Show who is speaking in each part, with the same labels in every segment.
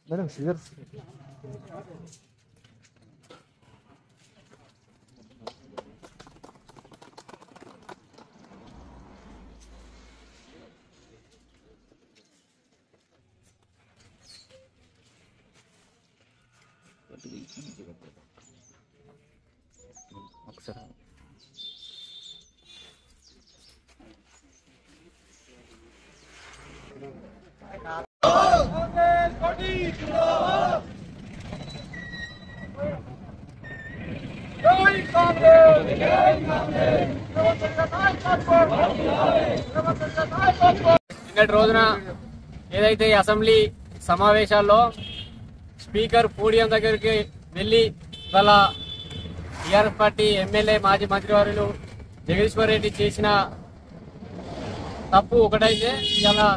Speaker 1: Madam scissor अक्सर
Speaker 2: నిన్నటి రోజున ఏదైతే అసెంబ్లీ సమావేశాల్లో స్పీకర్ పోడియం దగ్గరికి వెళ్లి వాళ్ళ టీఆర్ఎస్ పార్టీ ఎమ్మెల్యే మాజీ మంత్రివర్యులు జగదీశ్వర్ రెడ్డి చేసిన తప్పు ఒకటైతే ఇలా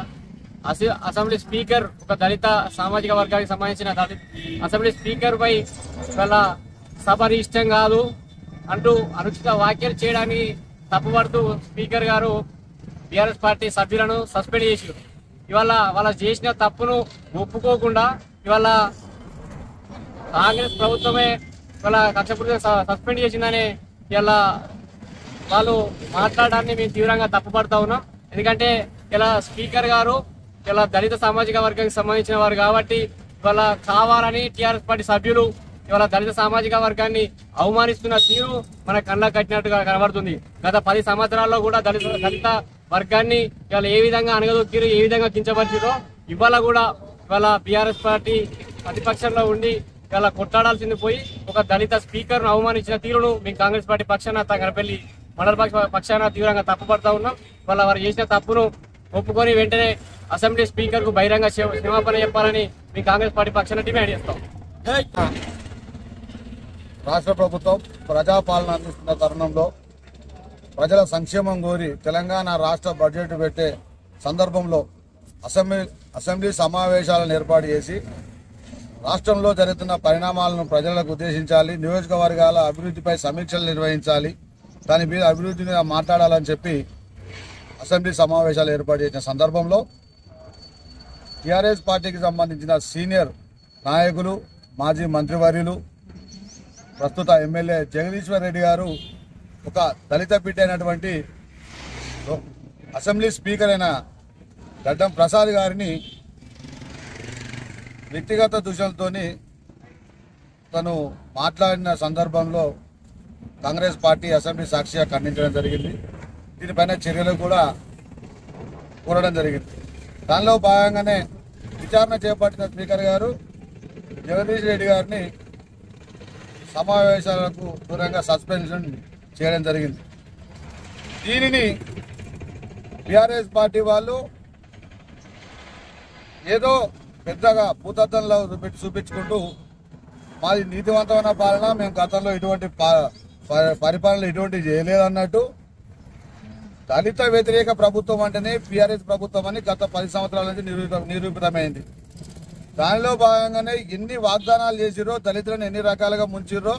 Speaker 2: అసెంబ్లీ స్పీకర్ ఒక దళిత సామాజిక వర్గానికి సంబంధించిన అసెంబ్లీ స్పీకర్ పై వాళ్ళ సభ ఇష్టం కాదు అంటూ అనుచిత వ్యాఖ్యలు చేయడానికి తప్పుపడుతూ స్పీకర్ గారు టీఆర్ఎస్ పార్టీ సభ్యులను సస్పెండ్ చేశారు. ఇవాళ వాళ్ళు చేసిన తప్పును ఒప్పుకోకుండా ఇవాళ కాంగ్రెస్ ప్రభుత్వమే ఇవాళ కక్షపూర్తిగా సస్పెండ్ చేసిందని ఇలా వాళ్ళు మాట్లాడడాన్ని మేము తీవ్రంగా తప్పుపడతా ఉన్నాం. ఎందుకంటే ఇలా స్పీకర్ గారు ఇలా దళిత సామాజిక వర్గానికి సంబంధించిన వారు కాబట్టి ఇవాళ కావాలని టీఆర్ఎస్ పార్టీ సభ్యులు ఇవాళ దళిత సామాజిక వర్గాన్ని అవమానిస్తున్న తీరు మన కళ్ళ కట్టినట్టుగా కనబడుతుంది. గత 10 సంవత్సరాల్లో కూడా దళిత వర్గాన్ని ఇవాళ ఏ విధంగా అనగదొక్కిరు, ఏ విధంగా కించపరిచిరో ఇవాళ కూడా ఇవాళ బీఆర్ఎస్ పార్టీ ప్రతిపక్షంలో ఉండి ఇవాళ కొట్టాడాల్సింది పోయి ఒక దళిత స్పీకర్ ను అవమానించిన తీరును మేము కాంగ్రెస్ పార్టీ పక్షాన తంగరపల్లి మండల పక్షాన తీవ్రంగా తప్పుపడతా ఉన్నాం. ఇవాళ వారు చేసిన తప్పును ఒప్పుకొని వెంటనే అసెంబ్లీ స్పీకర్ కు బహిరంగ క్షమాపణ చెప్పాలని మేము కాంగ్రెస్ పార్టీ పక్షాన డిమాండ్ చేస్తాం.
Speaker 3: రాష్ట్ర ప్రభుత్వం ప్రజాపాలన అందిస్తున్న తరుణంలో ప్రజల సంక్షేమం కోరి తెలంగాణ రాష్ట్ర బడ్జెట్ పెట్టే సందర్భంలో అసెంబ్లీ సమావేశాలను ఏర్పాటు చేసి రాష్ట్రంలో జరుగుతున్న పరిణామాలను ప్రజలకు ఉద్దేశించాలి, నియోజకవర్గాల అభివృద్ధిపై సమీక్షలు నిర్వహించాలి, దాని మీద అభివృద్ధి మీద మాట్లాడాలని చెప్పి అసెంబ్లీ సమావేశాలు ఏర్పాటు చేసిన సందర్భంలో టీఆర్ఎస్ పార్టీకి సంబంధించిన సీనియర్ నాయకులు, మాజీ మంత్రివర్యులు, ప్రస్తుత ఎమ్మెల్యే జగదీశ్వర్ రెడ్డి గారు ఒక దళిత బిడ్డ అయినటువంటి అసెంబ్లీ స్పీకర్ అయిన గడ్డం ప్రసాద్ గారిని వ్యక్తిగత దూషణలతోని తను మాట్లాడిన సందర్భంలో కాంగ్రెస్ పార్టీ అసెంబ్లీ సాక్షిగా ఖండించడం జరిగింది. దీనిపైన చర్యలు కూడా కోరడం జరిగింది. దానిలో భాగంగానే విచారణ చేపట్టిన స్పీకర్ గారు జగదీష్ రెడ్డి గారిని సమావేశాలకు దూరంగా సస్పెన్షన్ చేయడం జరిగింది. దీనిని బీఆర్ఎస్ పార్టీ వాళ్ళు ఏదో పెద్దగా భూతత్వంలో చూపించుకుంటూ మాది నీతివంతమైన పాలన, మేము గతంలో ఇటువంటి పరిపాలన ఇటువంటి చేయలేదన్నట్టు దళిత వ్యతిరేక ప్రభుత్వం అంటేనే బీఆర్ఎస్ ప్రభుత్వం అని గత 10 సంవత్సరాల నుంచి నిరూపితమైంది. దానిలో భాగంగానే ఎన్ని వాగ్దానాలు చేసిరో, దళితులను ఎన్ని రకాలుగా ముంచిర్రో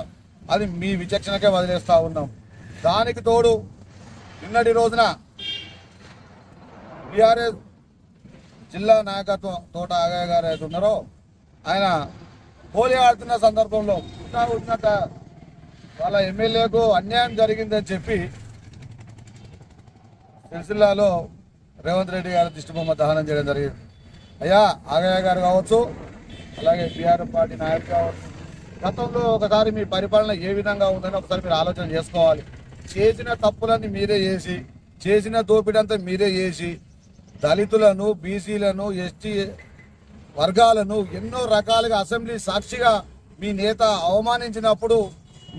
Speaker 3: అది మీ విచక్షణకే వదిలేస్తా ఉన్నాం. దానికి తోడు నిన్నటి రోజున బీఆర్ఎస్ జిల్లా నాయకత్వం తోట ఆగయ్య గారు అయితే ఉన్నారో ఆయన హోలీ ఆడుతున్న సందర్భంలో ఉన్నట్ట వాళ్ళ ఎమ్మెల్యేకు అన్యాయం జరిగిందని చెప్పి సిరిసిల్లాలో రేవంత్ రెడ్డి గారి దిష్టిబొమ్మ దహనం చేయడం జరిగింది. అయ్యా ఆగయ్య గారు కావచ్చు, అలాగే బీఆర్ఎస్ పార్టీ నాయకులు కావచ్చు, గతంలో ఒకసారి మీ పరిపాలన ఏ విధంగా ఉందని ఒకసారి మీరు ఆలోచన చేసుకోవాలి. చేసిన తప్పులన్నీ మీరే చేసి, చేసిన దోపిడంతా మీరే చేసి దళితులను, బీసీలను, ఎస్టీ వర్గాలను ఎన్నో రకాలుగా అసెంబ్లీ సాక్షిగా మీ నేత అవమానించినప్పుడు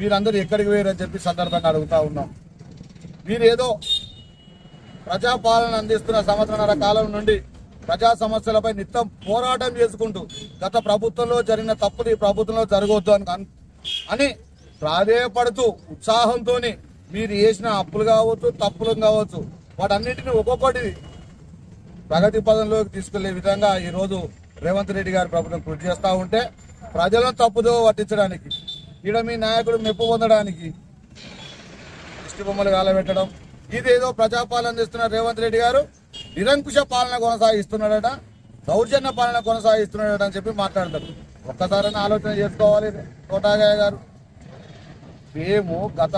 Speaker 3: మీరందరూ ఎక్కడికి పోయారని చెప్పి సందర్భంగా అడుగుతా ఉన్నాం. మీరేదో ప్రజాపాలన అందిస్తున్న సంవత్సరాల కాలం నుండి ప్రజా సమస్యలపై నిత్యం పోరాటం చేసుకుంటూ గత ప్రభుత్వంలో జరిగిన తప్పులు ఈ ప్రభుత్వంలో జరగవద్దు అని ప్రాధేయపడుతూ ఉత్సాహంతో మీరు చేసిన అప్పులు కావచ్చు తప్పులు కావచ్చు వాటన్నిటిని ఒక్కొక్కటి ప్రగతి పదంలోకి తీసుకెళ్లే విధంగా ఈరోజు రేవంత్ రెడ్డి గారి ప్రభుత్వం కృషి చేస్తూ ఉంటే ప్రజలను తప్పుదో పట్టించడానికి ఈడ మీ నాయకుడు మెప్పు పొందడానికి దిష్టి బొమ్మలు గాలబెట్టడం ఇదేదో ప్రజాపాలన చేస్తున్న రేవంత్ రెడ్డి గారు నిరంకుశ పాలన కొనసాగిస్తున్నాడట దౌర్జన్య పాలన కొనసాగిస్తున్నాడట అని చెప్పి మాట్లాడతారు. ఒక్కసారైనా ఆలోచన చేసుకోవాలి తోటాగయ్య గారు. మేము గత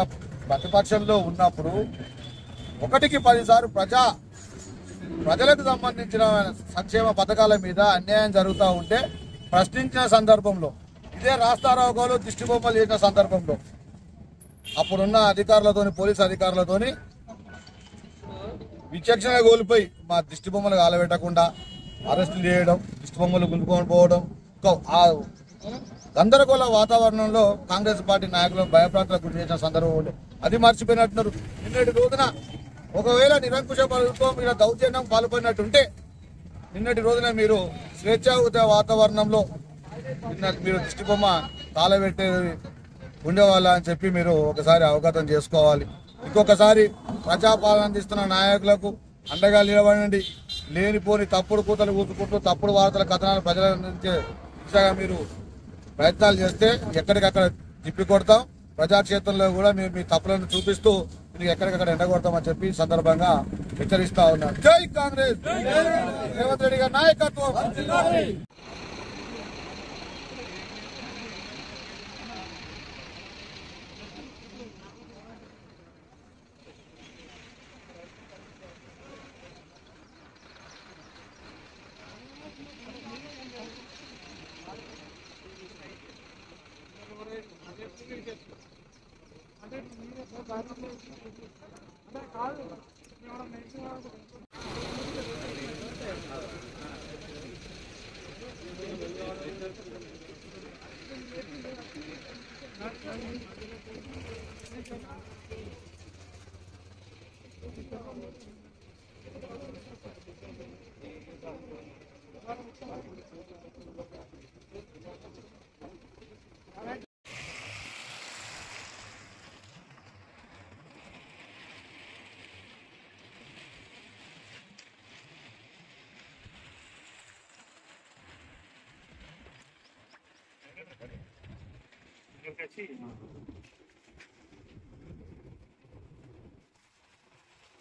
Speaker 3: ప్రతిపక్షంలో ఉన్నప్పుడు 1కి 10 సార్లు ప్రజలకు సంబంధించిన సంక్షేమ పథకాల మీద అన్యాయం జరుగుతూ ఉంటే ప్రశ్నించిన సందర్భంలో ఇదే రాస్తారోకోలు దిష్టి బొమ్మలు చేసిన సందర్భంలో అప్పుడున్న అధికారులతోని పోలీసు అధికారులతోని విచక్షణ కోల్పోయి మా దిష్టి బొమ్మలు కాలబెట్టకుండా అరెస్టులు చేయడం దిష్టి బొమ్మలు గుంజుకొని పోవడం ఆ గందరగోళ వాతావరణంలో కాంగ్రెస్ పార్టీ నాయకులను భయప్రాంతాలకు గురి చేసిన సందర్భం ఉండే అది మర్చిపోయినట్టున్నారు. నిన్నటి రోజున ఒకవేళ నిరంకుశ ప్రభుత్వం మీద దౌర్జన్యం పాల్పడినట్టుంటే నిన్నటి రోజున మీరు స్వేచ్ఛాయుత వాతావరణంలో మీరు దిష్టి బొమ్మ కాలబెట్టేది ఉండేవాళ్ళ అని చెప్పి మీరు ఒకసారి అవగతం చేసుకోవాలి. ఇంకొకసారి ప్రజాపాలన అందిస్తున్న నాయకులకు అండగా నిలబడండి. లేనిపోని తప్పుడు కూతలు కూతుకుంటూ తప్పుడు వార్తల కథనాలు ప్రజల అందించే దిశగా మీరు ప్రయత్నాలు చేస్తే ఎక్కడికక్కడ తిప్పి కొడతాం. ప్రజాక్షేత్రంలో కూడా మేము మీ తప్పులను చూపిస్తూ మీకు ఎక్కడికక్కడ ఎండగొడతామని చెప్పి సందర్భంగా హెచ్చరిస్తా ఉన్నాం. జై కాంగ్రెస్, రేవంత్ రెడ్డి గారి నాయకత్వం.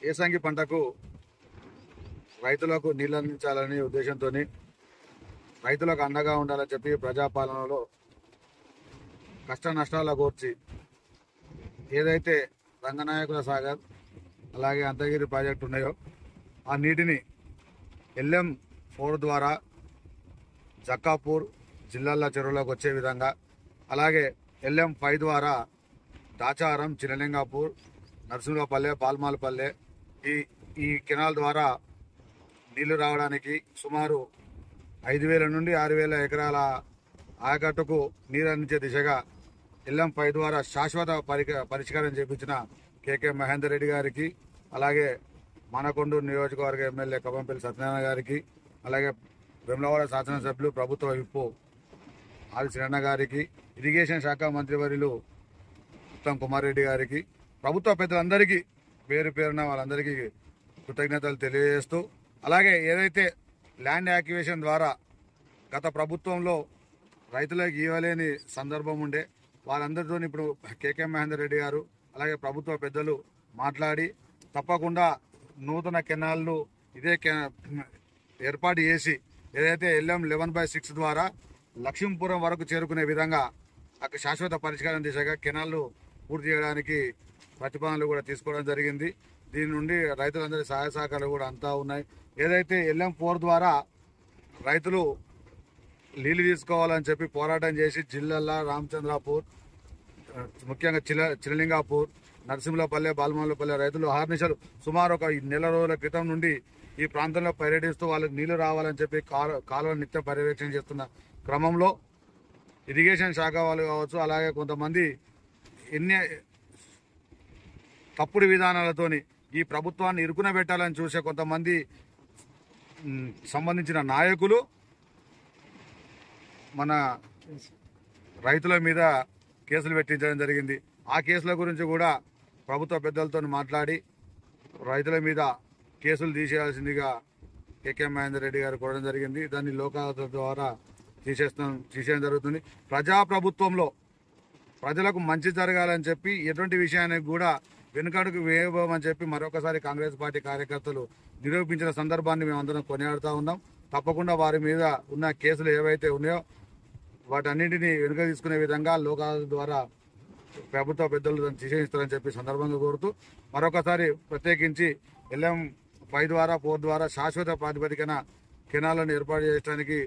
Speaker 3: ఏసంగి పంటకు రైతులకు నీళ్లు అందించాలనే ఉద్దేశంతో రైతులకు అండగా ఉండాలని చెప్పి ప్రజాపాలనలో కష్ట నష్టాల కోర్చి ఏదైతే రంగనాయకుల సాగర్ అలాగే అంతగిరి ప్రాజెక్టు ఉన్నాయో ఆ నీటిని LM4 ద్వారా జక్కాపూర్ జిల్లాల చెరువులోకి వచ్చే విధంగా అలాగే LM5 ద్వారా దాచారం చినలింగాపూర్ నర్సింహపల్లె పాల్మాలపల్లె ఈ కెనాల్ ద్వారా నీళ్లు రావడానికి సుమారు 5,000 నుండి 6,000 ఎకరాల ఆయకట్టుకు నీరు అందించే దిశగా LM5 ద్వారా శాశ్వత పరిష్కారం చేపించిన KK మహేందర్ రెడ్డి గారికి అలాగే మానకొండూరు నియోజకవర్గ ఎమ్మెల్యే కవంపల్లి సత్యనారాయణ గారికి అలాగే వేములవాడ శాసనసభ్యులు ప్రభుత్వ విప్పు ఆది శ్రీరణ గారికి ఇరిగేషన్ శాఖ మంత్రివర్యులు ఉత్తమ్ కుమార్ రెడ్డి గారికి ప్రభుత్వ పెద్దలందరికీ పేరు పేరున వాళ్ళందరికీ కృతజ్ఞతలు తెలియజేస్తూ అలాగే ఏదైతే ల్యాండ్ యాక్విజిషన్ ద్వారా గత ప్రభుత్వంలో రైతులకు ఇవ్వలేని సందర్భం ఉండే వాళ్ళందరితో ఇప్పుడు KK మహేందర్ రెడ్డి గారు అలాగే ప్రభుత్వ పెద్దలు మాట్లాడి తప్పకుండా నూతన కెనాల్ను ఇదే ఏర్పాటు చేసి ఏదైతే LM11/6 ద్వారా లక్ష్మీపురం వరకు చేరుకునే విధంగా అక్కడ శాశ్వత పరిష్కారం దిశగా కెనాల్ను పూర్తి చేయడానికి ప్రతిపాదనలు కూడా తీసుకోవడం జరిగింది. దీని నుండి రైతులందరి సహాయ సహకారాలు కూడా అంతా ఉన్నాయి. ఏదైతే LM4 ద్వారా రైతులు నీళ్లు తీసుకోవాలని చెప్పి పోరాటం చేసి జిల్లాల రామచంద్రాపూర్ ముఖ్యంగా చినలింగాపూర్ నరసింహపల్లె బాల్మాలపల్లె రైతులు ఆర్నిషలు సుమారు ఒక నెల రోజుల క్రితం నుండి ఈ ప్రాంతంలో పర్యటిస్తూ వాళ్ళకి నీళ్లు రావాలని చెప్పి కాలువలు నిత్యం పర్యవేక్షణ చేస్తున్న క్రమంలో ఇరిగేషన్ శాఖ వాళ్ళు కావచ్చు అలాగే కొంతమంది ఎన్ని తప్పుడు విధానాలతోని ఈ ప్రభుత్వాన్ని ఇరుకున పెట్టాలని చూసే కొంతమంది సంబంధించిన నాయకులు మన రైతుల మీద కేసులు పెట్టించడం జరిగింది. ఆ కేసుల గురించి కూడా ప్రభుత్వ పెద్దలతో మాట్లాడి రైతుల మీద కేసులు తీసేయాల్సిందిగా కేకే మహేందర్ రెడ్డి గారు కోరడం జరిగింది. దాన్ని లోక్ అదాలత్ ద్వారా తీసేయడం జరుగుతుంది. ప్రజాప్రభుత్వంలో ప్రజలకు మంచి జరగాలని చెప్పి ఎటువంటి విషయానికి కూడా వెనుకడుగు వేయబోమని చెప్పి మరొకసారి కాంగ్రెస్ పార్టీ కార్యకర్తలు నిరూపించిన సందర్భాన్ని మేమందరం కొనియాడుతూ ఉన్నాం. తప్పకుండా వారి మీద ఉన్న కేసులు ఏవైతే ఉన్నాయో వాటన్నింటినీ వెనుక తీసుకునే విధంగా లోక్ అదాలత్ ద్వారా ప్రభుత్వ పెద్దలు దాన్ని తీసేయిస్తారని చెప్పి సందర్భంగా కోరుతూ మరొకసారి ప్రత్యేకించి LM5 ద్వారా 4 ద్వారా శాశ్వత ప్రాతిపదికన కెనాలను ఏర్పాటు చేయడానికి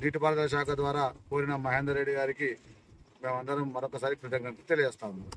Speaker 3: నీటిపారుదల శాఖ ద్వారా కోరిన మహేందర్ రెడ్డి గారికి మేమందరం మరొకసారి కృతజ్ఞతలు తెలియజేస్తా ఉన్నాం.